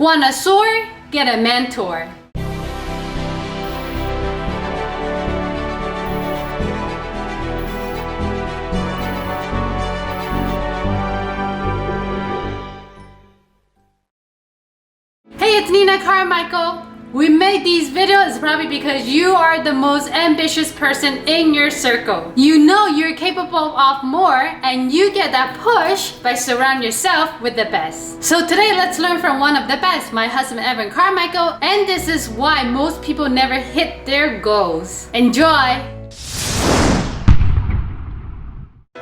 Want a soar? Get a mentor. Hey, it's Nina Carmichael. We made these videos probably because you are the most ambitious person in your circle. You know you're capable of more and you get that push by surrounding yourself with the best. So today let's learn from one of the best, my husband Evan Carmichael, and this is why most people never hit their goals. Enjoy!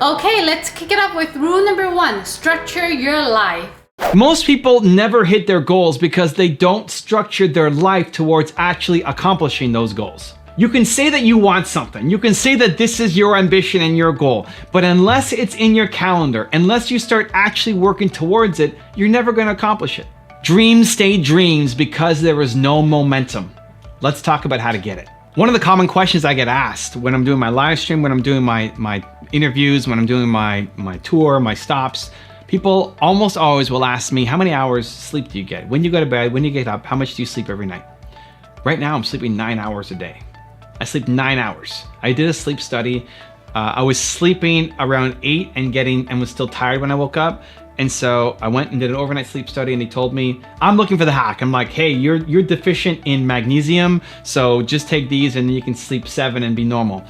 Okay, let's kick it up with rule number 1, structure your life. Most people never hit their goals because they don't structure their life towards actually accomplishing those goals. You can say that you want something, you can say that this is your ambition and your goal, but unless it's in your calendar, unless you start actually working towards it, you're never going to accomplish it. Dreams stay dreams because there is no momentum. Let's talk about how to get it. One of the common questions I get asked when I'm doing my live stream, when I'm doing my interviews, when I'm doing my tour, my stops, people almost always will ask me, how many hours sleep do you get? When you go to bed, when you get up, how much do you sleep every night? Right now, I'm sleeping 9 hours a day. I sleep 9 hours. I did a sleep study. I was sleeping around 8 and was still tired when I woke up. And so I went and did an overnight sleep study and they told me, I'm looking for the hack. I'm like, hey, you're deficient in magnesium, so just take these and you can sleep 7 and be normal.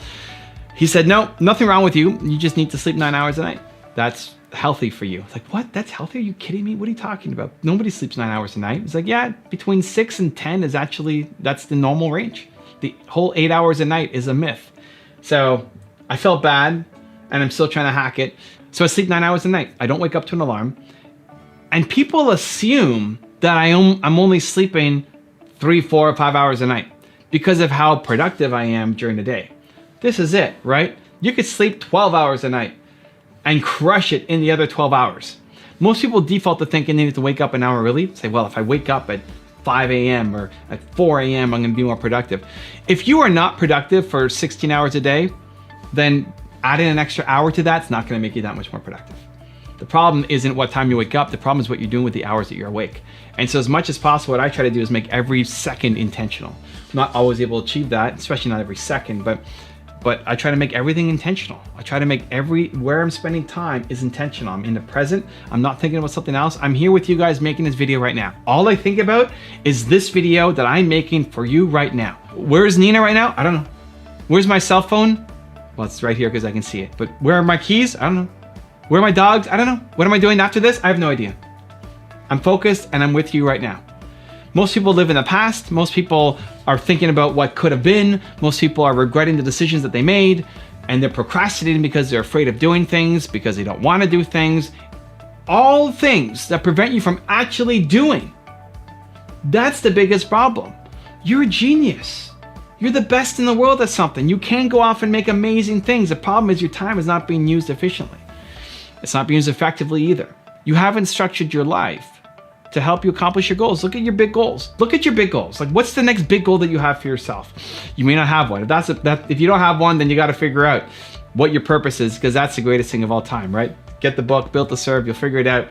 He said, no, nothing wrong with you. You just need to sleep 9 hours a night. That's healthy for you. It's like, what? That's healthy? Are you kidding me? What are you talking about? Nobody sleeps 9 hours a night. It's like, yeah, between 6 and 10 is actually, that's the normal range. The whole 8 hours a night is a myth. So I felt bad and I'm still trying to hack it. So I sleep 9 hours a night. I don't wake up to an alarm. And people assume that I'm only sleeping 3, 4, or 5 hours a night because of how productive I am during the day. This is it, right? You could sleep 12 hours a night and crush it in the other 12 hours. Most people default to thinking they need to wake up an hour early. Say, well, if I wake up at 5 a.m. or at 4 a.m., I'm gonna be more productive. If you are not productive for 16 hours a day, then adding an extra hour to that's not gonna make you that much more productive. The problem isn't what time you wake up, the problem is what you're doing with the hours that you're awake. And so as much as possible, what I try to do is make every second intentional. I'm not always able to achieve that, especially not every second, but I try to make everything intentional. I try to make where I'm spending time is intentional. I'm in the present. I'm not thinking about something else. I'm here with you guys making this video right now. All I think about is this video that I'm making for you right now. Where's Nina right now? I don't know. Where's my cell phone? Well, it's right here because I can see it. But where are my keys? I don't know. Where are my dogs? I don't know. What am I doing after this? I have no idea. I'm focused and I'm with you right now. Most people live in the past. Most people are thinking about what could have been. Most people are regretting the decisions that they made, and they're procrastinating because they're afraid of doing things, because they don't want to do things. All things that prevent you from actually doing. That's the biggest problem. You're a genius. You're the best in the world at something. You can go off and make amazing things. The problem is your time is not being used efficiently. It's not being used effectively either. You haven't structured your life to help you accomplish your goals. Look at your big goals. Look at your big goals. Like, what's the next big goal that you have for yourself? You may not have one. If you don't have one, then you got to figure out what your purpose is, because that's the greatest thing of all time, right? Get the book, Built to Serve. You'll figure it out.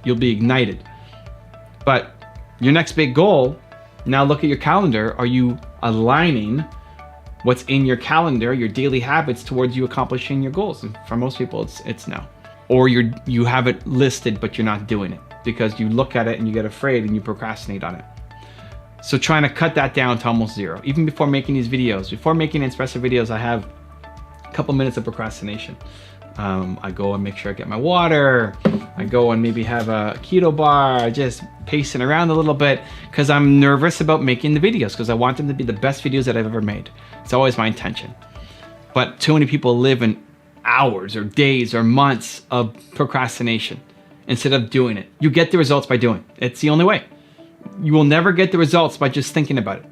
You'll be ignited. But your next big goal, now look at your calendar. Are you aligning what's in your calendar, your daily habits, towards you accomplishing your goals? And for most people, it's no. Or you have it listed, but you're not doing it because you look at it and you get afraid and you procrastinate on it. So trying to cut that down to almost zero. Even before making these videos, before making expressive videos, I have a couple minutes of procrastination. I go and make sure I get my water. I go and maybe have a keto bar, just pacing around a little bit because I'm nervous about making the videos because I want them to be the best videos that I've ever made. It's always my intention. But too many people live in hours or days or months of procrastination instead of doing it. You get the results by doing it. It's the only way. You will never get the results by just thinking about it.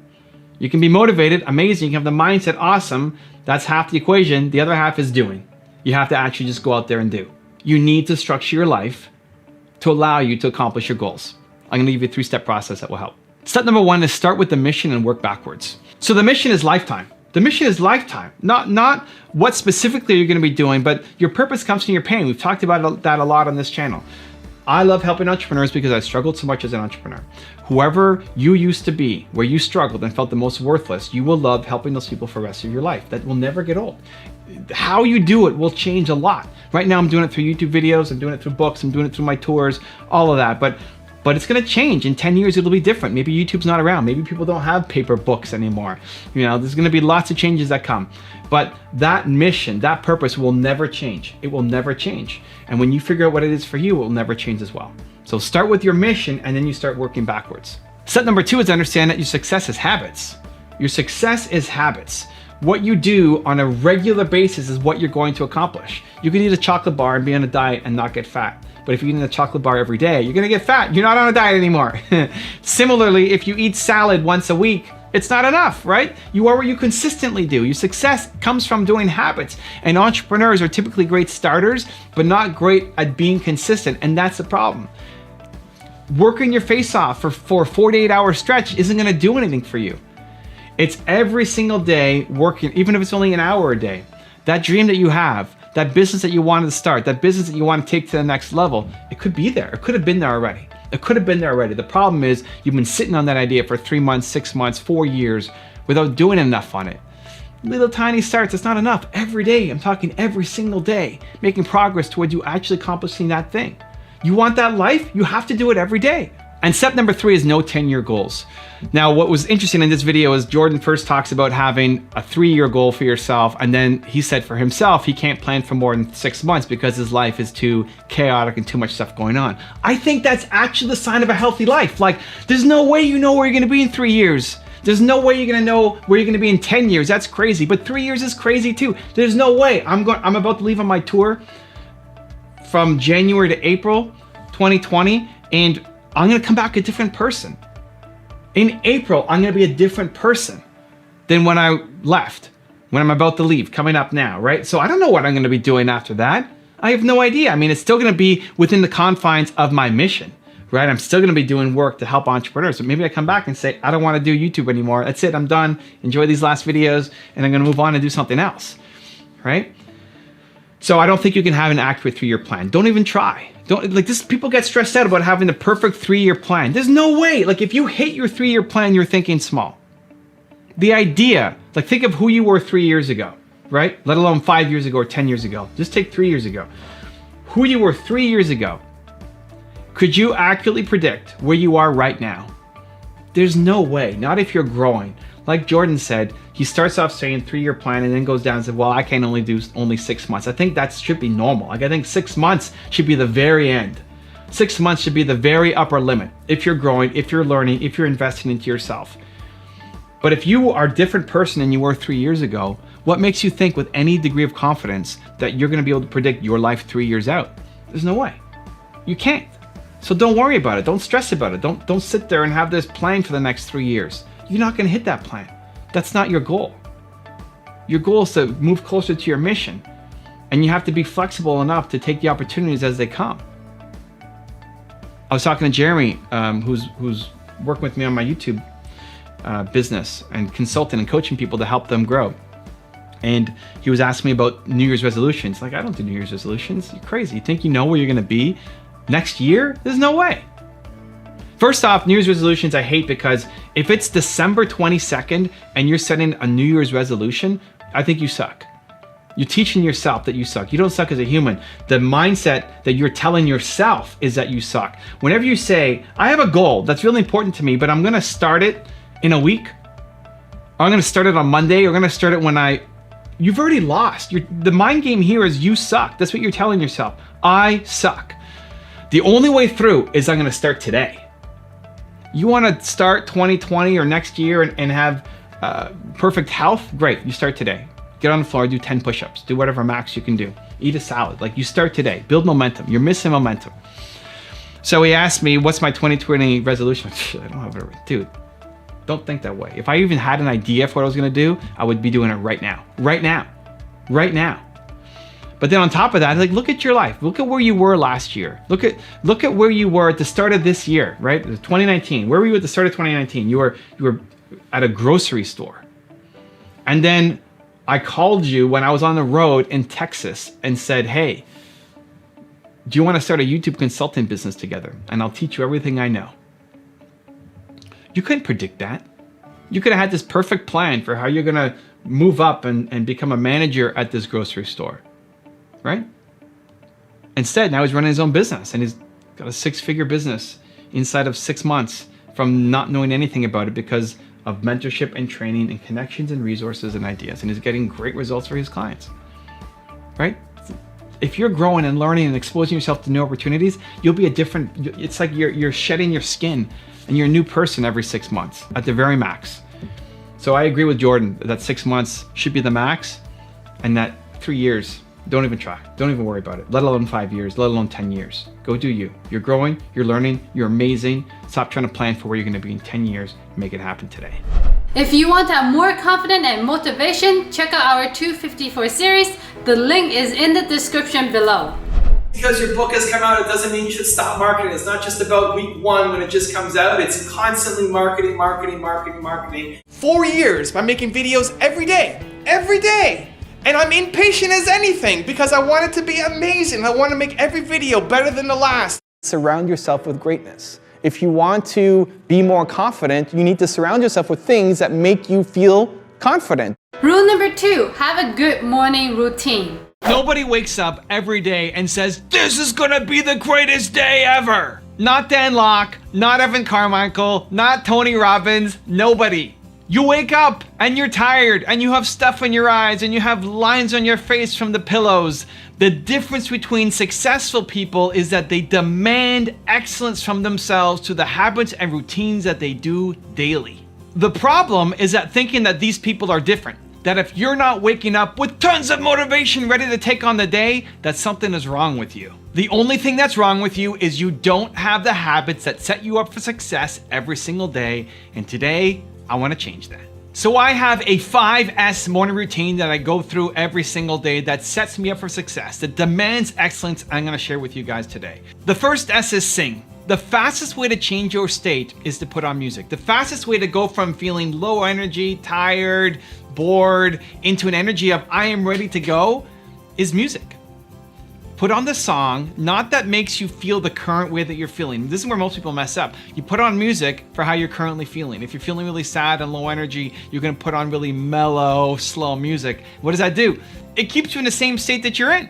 You can be motivated, amazing, you can have the mindset, awesome. That's half the equation. The other half is doing. You have to actually just go out there and do. You need to structure your life to allow you to accomplish your goals. I'm gonna give you a 3-step process that will help. Step number 1 is start with the mission and work backwards. So the mission is lifetime. The mission is lifetime, not what specifically you're gonna be doing, but your purpose comes from your pain. We've talked about that a lot on this channel. I love helping entrepreneurs because I struggled so much as an entrepreneur. Whoever you used to be, where you struggled and felt the most worthless, you will love helping those people for the rest of your life. That will never get old. How you do it will change a lot. Right now I'm doing it through YouTube videos, I'm doing it through books, I'm doing it through my tours, all of that. But it's gonna change. In 10 years, it'll be different. Maybe YouTube's not around. Maybe people don't have paper books anymore. There's gonna be lots of changes that come. But that mission, that purpose will never change. It will never change. And when you figure out what it is for you, it will never change as well. So start with your mission and then you start working backwards. Step number 2 is understand that your success is habits. Your success is habits. What you do on a regular basis is what you're going to accomplish. You can eat a chocolate bar and be on a diet and not get fat. But if you're eating a chocolate bar every day, you're gonna get fat. You're not on a diet anymore. Similarly, if you eat salad once a week, it's not enough, right? You are what you consistently do. Your success comes from doing habits. And entrepreneurs are typically great starters, but not great at being consistent. And that's the problem. Working your face off for a 48-hour stretch isn't gonna do anything for you. It's every single day working, even if it's only an hour a day. That dream that you have, that business that you wanted to start, that business that you want to take to the next level, it could be there. It could have been there already. It could have been there already. The problem is you've been sitting on that idea for 3 months, 6 months, 4 years without doing enough on it. Little tiny starts, it's not enough. Every day, I'm talking every single day, making progress towards you actually accomplishing that thing. You want that life? You have to do it every day. And step number 3 is no 10-year goals. Now, what was interesting in this video is Jordan first talks about having a 3-year goal for yourself. And then he said for himself, he can't plan for more than 6 months because his life is too chaotic and too much stuff going on. I think that's actually the sign of a healthy life. Like, there's no way you know where you're gonna be in 3 years. There's no way you're gonna know where you're gonna be in 10 years. That's crazy. But 3 years is crazy too. There's no way. I'm about to leave on my tour from January to April 2020, and I'm gonna come back a different person. In April, I'm gonna be a different person than when I left, when I'm about to leave, coming up now, right? So I don't know what I'm gonna be doing after that. I have no idea. I mean, it's still gonna be within the confines of my mission, right? I'm still gonna be doing work to help entrepreneurs. So maybe I come back and say, I don't wanna do YouTube anymore. That's it, I'm done. Enjoy these last videos, and I'm gonna move on and do something else, right? So I don't think you can have an accurate 3-year plan. Don't even try. People get stressed out about having the perfect 3-year plan. There's no way. Like, if you hate your 3-year plan, you're thinking small. The idea, like, think of who you were 3 years ago, right? Let alone 5 years ago or 10 years ago. Just take 3 years ago. Who you were 3 years ago. Could you accurately predict where you are right now? There's no way. Not if you're growing. Like Jordan said, he starts off saying 3-year plan and then goes down and says, well, I can only do 6 months. I think that should be normal. Like, I think 6 months should be the very end. 6 months should be the very upper limit. If you're growing, if you're learning, if you're investing into yourself. But if you are a different person than you were 3 years ago, what makes you think with any degree of confidence that you're gonna be able to predict your life 3 years out? There's no way. You can't. So don't worry about it. Don't stress about it. Don't sit there and have this plan for the next 3 years. You're not gonna hit that plan. That's not your goal. Your goal is to move closer to your mission. And you have to be flexible enough to take the opportunities as they come. I was talking to Jeremy, who's working with me on my YouTube business and consulting and coaching people to help them grow. And he was asking me about New Year's resolutions. Like, I don't do New Year's resolutions. You're crazy. You think you know where you're gonna be next year? There's no way. First off, New Year's resolutions I hate because if it's December 22nd and you're setting a New Year's resolution, I think you suck. You're teaching yourself that you suck. You don't suck as a human. The mindset that you're telling yourself is that you suck. Whenever you say, I have a goal that's really important to me, but I'm gonna start it in a week, or I'm gonna start it on Monday, or I'm gonna start it when you've already lost. The mind game here is you suck. That's what you're telling yourself. I suck. The only way through is I'm gonna start today. You wanna start 2020 or next year and have perfect health? Great, you start today. Get on the floor, do 10 push-ups, do whatever max you can do. Eat a salad, like, you start today. Build momentum, you're missing momentum. So he asked me, what's my 2020 resolution? I don't have it, dude, don't think that way. If I even had an idea for what I was gonna do, I would be doing it right now. Right now, right now. But then on top of that, like, look at your life. Look at where you were last year. Look at where you were at the start of this year, right? 2019. Where were you at the start of 2019? You were at a grocery store. And then I called you when I was on the road in Texas and said, hey, Do you want to start a YouTube consulting business together? And I'll teach you everything I know. You couldn't predict that. You could have had this perfect plan for how you're going to move up and become a manager at this grocery store, right? Instead, now he's running his own business and he's got a 6-figure business inside of 6 months from not knowing anything about it because of mentorship and training and connections and resources and ideas. And he's getting great results for his clients, right? If you're growing and learning and exposing yourself to new opportunities, you'll be a different, it's like you're shedding your skin and you're a new person every 6 months at the very max. So I agree with Jordan that 6 months should be the max, and that 3 years, don't even try. Don't even worry about it, let alone 5 years, let alone 10 years. Go do you. You're growing, you're learning, you're amazing. Stop trying to plan for where you're gonna be in 10 years. Make it happen today. If you want to have more confidence and motivation, check out our 254 series. The link is in the description below. Because your book has come out, it doesn't mean you should stop marketing. It's not just about week 1 when it just comes out. It's constantly marketing, marketing, marketing, marketing. 4 years by making videos every day. And I'm impatient as anything because I want it to be amazing. I want to make every video better than the last. Surround yourself with greatness. If you want to be more confident, you need to surround yourself with things that make you feel confident. Rule number 2, have a good morning routine. Nobody wakes up every day and says, this is gonna be the greatest day ever. Not Dan Locke, not Evan Carmichael, not Tony Robbins, nobody. You wake up and you're tired and you have stuff in your eyes and you have lines on your face from the pillows. The difference between successful people is that they demand excellence from themselves through the habits and routines that they do daily. The problem is that thinking that these people are different. That if you're not waking up with tons of motivation ready to take on the day, that something is wrong with you. The only thing that's wrong with you is you don't have the habits that set you up for success every single day. And today, I want to change that. So I have a 5S morning routine that I go through every single day that sets me up for success, that demands excellence. I'm going to share with you guys today. The first S is sing. The fastest way to change your state is to put on music. The fastest way to go from feeling low energy, tired, bored, into an energy of I am ready to go is music. Put on the song, not that makes you feel the current way that you're feeling. This is where most people mess up. You put on music for how you're currently feeling. If you're feeling really sad and low energy, you're gonna put on really mellow, slow music. What does that do? It keeps you in the same state that you're in.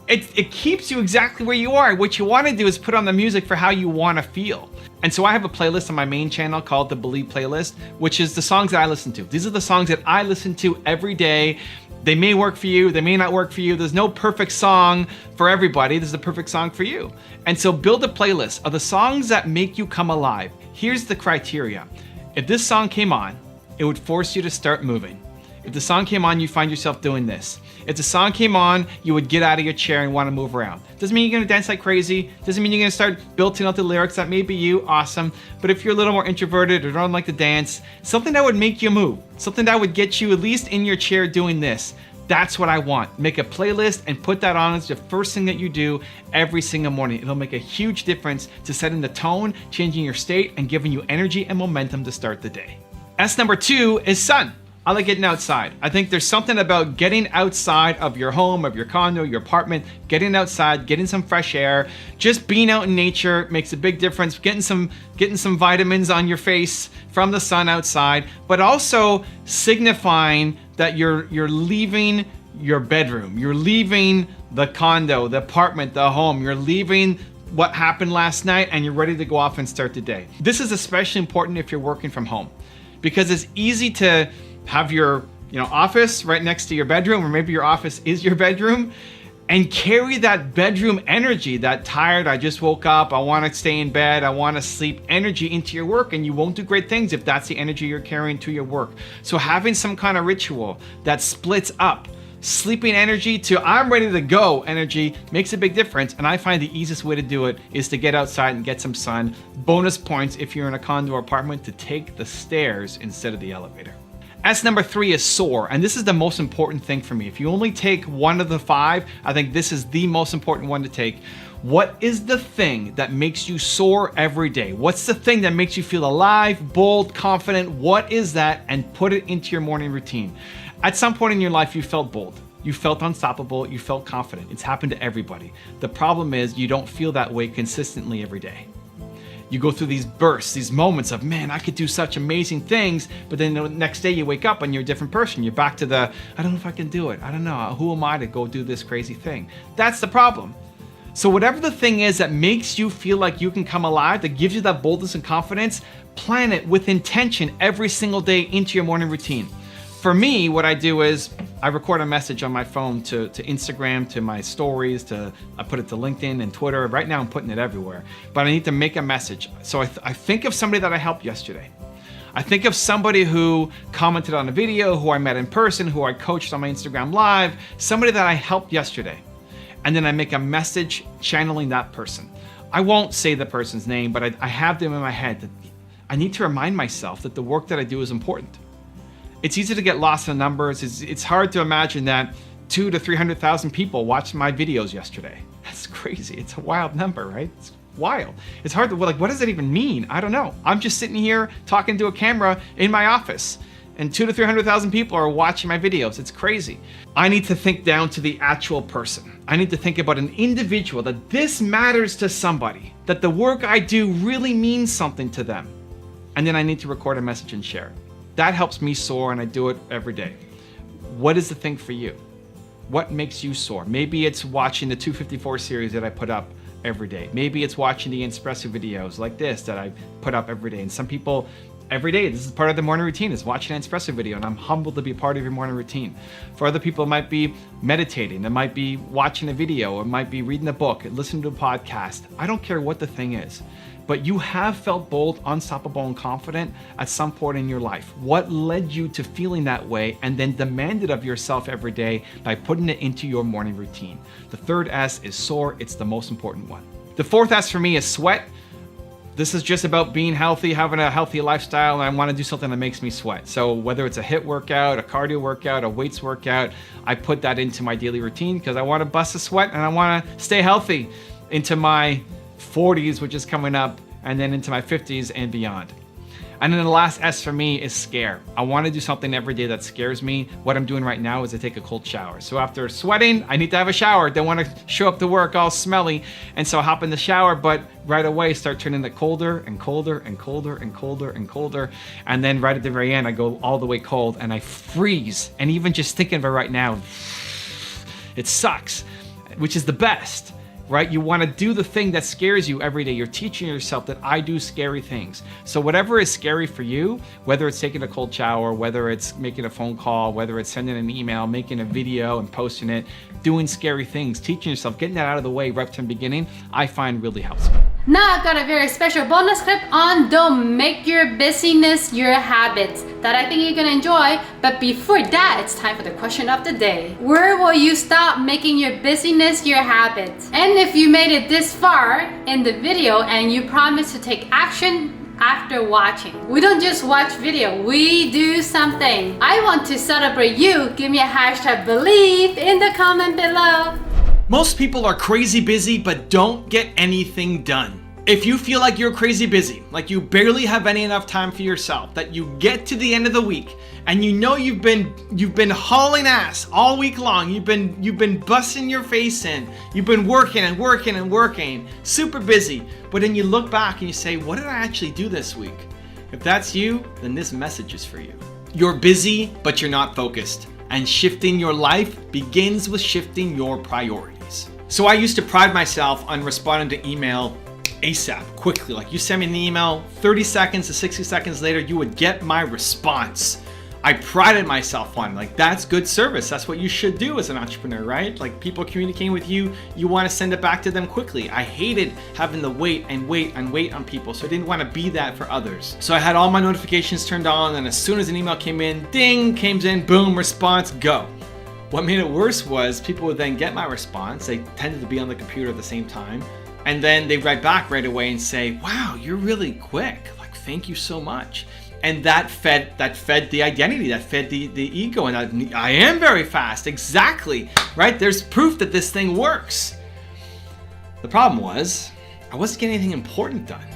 It keeps you exactly where you are. What you want to do is put on the music for how you want to feel. And so I have a playlist on my main channel called the Believe playlist, which is the songs that I listen to. These are the songs that I listen to every day. They may work for you, they may not work for you. There's no perfect song for everybody. There's a perfect song for you. And so build a playlist of the songs that make you come alive. Here's the criteria. If this song came on, it would force you to start moving. If the song came on, you find yourself doing this. If the song came on, you would get out of your chair and want to move around. Doesn't mean you're gonna dance like crazy. Doesn't mean you're gonna start belting out the lyrics. That may be you, awesome. But if you're a little more introverted or don't like to dance, something that would make you move, something that would get you at least in your chair doing this. That's what I want. Make a playlist and put that on as the first thing that you do every single morning. It'll make a huge difference to setting the tone, changing your state, and giving you energy and momentum to start the day. S number 2 is sun. I like getting outside. I think there's something about getting outside of your home, of your condo, your apartment, getting outside, getting some fresh air, just being out in nature makes a big difference. Getting some vitamins on your face from the sun outside, but also signifying that you're leaving your bedroom, you're leaving the condo, the apartment, the home, you're leaving what happened last night and you're ready to go off and start the day. This is especially important if you're working from home because it's easy to have your office right next to your bedroom, or maybe your office is your bedroom, and carry that bedroom energy, that tired, I just woke up, I want to stay in bed, I want to sleep energy into your work, and you won't do great things if that's the energy you're carrying to your work. So having some kind of ritual that splits up sleeping energy to I'm ready to go energy makes a big difference, and I find the easiest way to do it is to get outside and get some sun. Bonus points if you're in a condo or apartment to take the stairs instead of the elevator. S number 3 is soar, and this is the most important thing for me. If you only take one of the 5, I think this is the most important one to take. What is the thing that makes you soar every day? What's the thing that makes you feel alive, bold, confident? What is that? And put it into your morning routine. At some point in your life, you felt bold. You felt unstoppable, you felt confident. It's happened to everybody. The problem is you don't feel that way consistently every day. You go through these bursts, these moments of, man, I could do such amazing things, but then the next day you wake up and you're a different person. You're back to the, I don't know if I can do it. I don't know, who am I to go do this crazy thing? That's the problem. So whatever the thing is that makes you feel like you can come alive, that gives you that boldness and confidence, plan it with intention every single day into your morning routine. For me, what I do is I record a message on my phone to Instagram, to my stories, I put it to LinkedIn and Twitter. Right now I'm putting it everywhere, but I need to make a message. So I think of somebody that I helped yesterday. I think of somebody who commented on a video, who I met in person, who I coached on my Instagram Live, somebody that I helped yesterday. And then I make a message channeling that person. I won't say the person's name, but I have them in my head that I need to remind myself that the work that I do is important. It's easy to get lost in numbers. It's hard to imagine that 200,000 to 300,000 people watched my videos yesterday. That's crazy. It's a wild number, right? It's wild. It's hard to, like, what does it even mean? I don't know. I'm just sitting here talking to a camera in my office, and 200,000 to 300,000 people are watching my videos. It's crazy. I need to think down to the actual person. I need to think about an individual, that this matters to somebody, that the work I do really means something to them. And then I need to record a message and share it. That helps me soar, and I do it every day. What is the thing for you? What makes you soar? Maybe it's watching the 254 series that I put up every day. Maybe it's watching the espresso videos like this that I put up every day. And some people, every day, this is part of their morning routine, is watching an espresso video, and I'm humbled to be part of your morning routine. For other people, it might be meditating, it might be watching a video, it might be reading a book, listening to a podcast. I don't care what the thing is. But you have felt bold, unstoppable, and confident at some point in your life. What led you to feeling that way, and then demand it of yourself every day by putting it into your morning routine? The third S is soar. It's the most important one. The fourth S for me is sweat. This is just about being healthy, having a healthy lifestyle, and I want to do something that makes me sweat. So whether it's a HIIT workout, a cardio workout, a weights workout, I put that into my daily routine because I want to bust a sweat and I want to stay healthy into my 40s, which is coming up, and then into my 50s and beyond. And then the last S for me is scare. I want to do something every day that scares me. What I'm doing right now is I take a cold shower. So after sweating, I need to have a shower. Don't want to show up to work all smelly. And so I hop in the shower, but right away start turning it colder and colder and colder and colder and colder. And then right at the very end, I go all the way cold and I freeze. And even just thinking of it right now, it sucks, which is the best. Right? You want to do the thing that scares you every day. You're teaching yourself that I do scary things. So whatever is scary for you, whether it's taking a cold shower, whether it's making a phone call, whether it's sending an email, making a video and posting it, doing scary things, teaching yourself, getting that out of the way right from the beginning, I find really helps me. Now I've got a very special bonus clip on don't make your busyness your habit that I think you're gonna enjoy. But before that, it's time for the question of the day. Where will you stop making your busyness your habit? And if you made it this far in the video and you promise to take action after watching. We don't just watch video, we do something. I want to celebrate you. Give me a hashtag believe in the comment below. Most people are crazy busy but don't get anything done. If you feel like you're crazy busy, like you barely have any enough time for yourself, that you get to the end of the week and you know you've been hauling ass all week long, you've been busting your face in, you've been working and working and working, super busy, but then you look back and you say, what did I actually do this week? If that's you, then this message is for you. You're busy, but you're not focused. And shifting your life begins with shifting your priorities. So I used to pride myself on responding to email ASAP, quickly. Like you send me an email, 30 seconds to 60 seconds later, you would get my response. I prided myself on, like, that's good service. That's what you should do as an entrepreneur, right? Like people communicating with you, you want to send it back to them quickly. I hated having to wait and wait and wait on people. So I didn't want to be that for others. So I had all my notifications turned on, and as soon as an email came in, ding, came in, boom, response, go. What made it worse was people would then get my response. They tended to be on the computer at the same time. And then they write back right away and say, wow, you're really quick. Like, thank you so much. And that fed the identity, that fed the ego, and I am very fast, exactly, right? There's proof that this thing works. The problem was, I wasn't getting anything important done.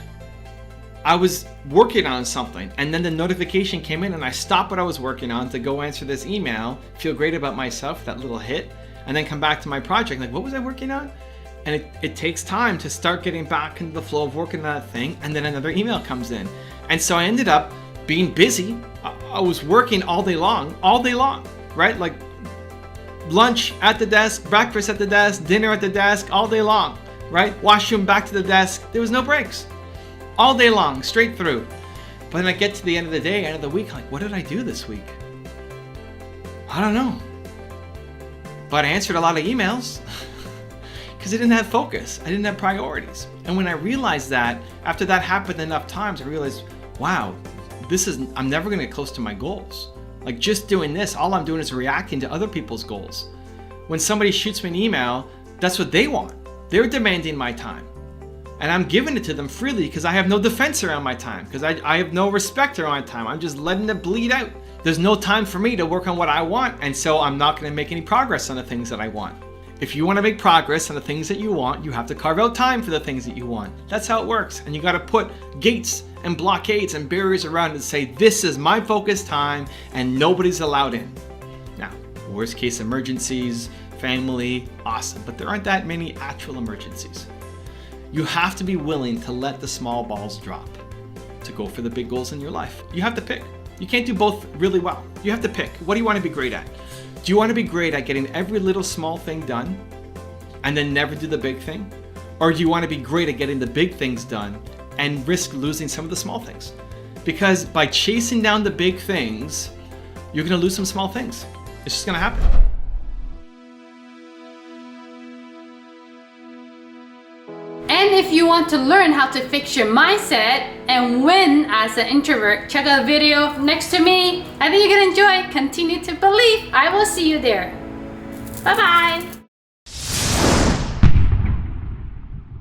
I was working on something and then the notification came in and I stopped what I was working on to go answer this email, feel great about myself, that little hit, and then come back to my project. Like, what was I working on? And it takes time to start getting back into the flow of working on that thing, and then another email comes in. And so I ended up being busy. I was working all day long, right? Like lunch at the desk, breakfast at the desk, dinner at the desk, all day long, right? Washroom, back to the desk. There was no breaks. All day long, straight through. But then I get to the end of the day, end of the week, like, what did I do this week? I don't know. But I answered a lot of emails because I didn't have focus. I didn't have priorities. And when I realized that, after that happened enough times, I realized, wow, I'm never gonna get close to my goals. Like just doing this, all I'm doing is reacting to other people's goals. When somebody shoots me an email, that's what they want. They're demanding my time. And I'm giving it to them freely because I have no defense around my time, because I have no respect around my time. I'm just letting it bleed out. There's no time for me to work on what I want, and so I'm not going to make any progress on the things that I want. If you want to make progress on the things that you want, you have to carve out time for the things that you want. That's how it works. And you got to put gates and blockades and barriers around it and say, this is my focus time and nobody's allowed in. Now, worst case emergencies, family, awesome, but there aren't that many actual emergencies. You have to be willing to let the small balls drop to go for the big goals in your life. You have to pick. You can't do both really well. You have to pick. What do you want to be great at? Do you want to be great at getting every little small thing done and then never do the big thing? Or do you want to be great at getting the big things done and risk losing some of the small things? Because by chasing down the big things, you're going to lose some small things. It's just going to happen. And if you want to learn how to fix your mindset and win as an introvert, check out a video next to me. I think you're gonna enjoy. Continue to believe. I will see you there. Bye-bye.